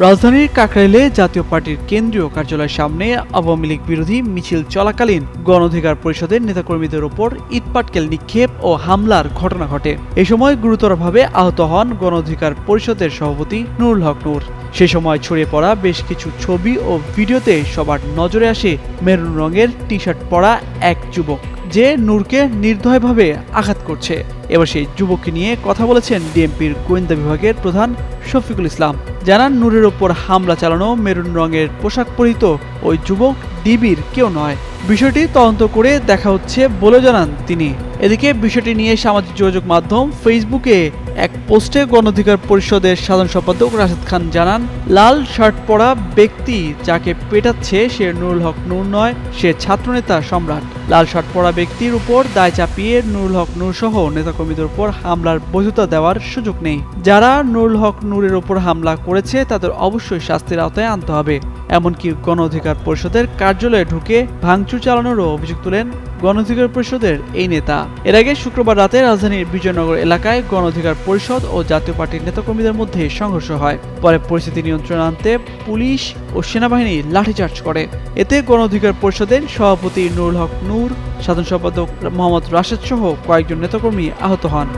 রাজধানীর কাকরাইলে জাতীয় পার্টির কেন্দ্রীয় কার্যালয়ের সামনে আওয়ামী লীগ বিরোধী মিছিল চলাকালীন গণ অধিকার পরিষদের নেতাকর্মীদের ওপর ইটপাটকেল নিক্ষেপ ও হামলার ঘটনা ঘটে। এ সময় গুরুতরভাবে আহত হন গণ অধিকার পরিষদের সভাপতি নুরুল হক নূর। সে সময় ছড়িয়ে পড়া বেশ কিছু ছবি ও ভিডিওতে সবার নজরে আসে মেরুন রঙের টি শার্ট পরা এক যুবক, যে নূরকে নির্দয়ভাবে আঘাত করছে। এবার সেই যুবককে নিয়ে কথা বলেছেন ডিএমপির গোয়েন্দা বিভাগের প্রধান শফিকুল ইসলাম। জানান, নূরের ওপর হামলা চালানো মেরুন রঙের পোশাক পরিহিত ওই যুবক ডিবির কেউ নয়। বিষয়টি তদন্ত করে দেখা হচ্ছে বলে জানান তিনি। এদিকে বিষয়টি নিয়ে সামাজিক যোগাযোগ মাধ্যম ফেসবুকে এক পোস্টে গণ অধিকার পরিষদের সাধারণ সম্পাদক রাশেদ খান জানান, লাল শার্ট পরা ব্যক্তি যাকে পেটাচ্ছে সে নুরুল হক নূর নয়, সে ছাত্রনেতা সম্রাট। লাল শার্ট পরা ব্যক্তির উপর দায় চাপিয়ে নুরুল হক নূর সহ নেতাকর্মীদের উপর হামলার বৈধতা দেওয়ার সুযোগ নেই। যারা নুরুল হক নূরের উপর হামলা করেছে তাদের অবশ্যই শাস্তির আওতায় আনতে হবে। এমনকি গণ অধিকার পরিষদের কার্যালয়ে ঢুকে ভাঙচুর চালানোরও অভিযোগ তুলেন গণ অধিকার পরিষদের এই নেতা। এর আগে শুক্রবার রাতে রাজধানীর বিজয়নগর এলাকায় গণ অধিকার পরিষদ ও জাতীয় পার্টির নেতাকর্মীদের মধ্যে সংঘর্ষ হয়। পরে পরিস্থিতি নিয়ন্ত্রণে আনতে পুলিশ ও সেনাবাহিনী লাঠিচার্জ করে। এতে গণ অধিকার পরিষদের সভাপতি নুরুল হক নূর, সাধারণ সম্পাদক মোহাম্মদ রাশেদ সহ কয়েকজন নেতাকর্মী আহত হন।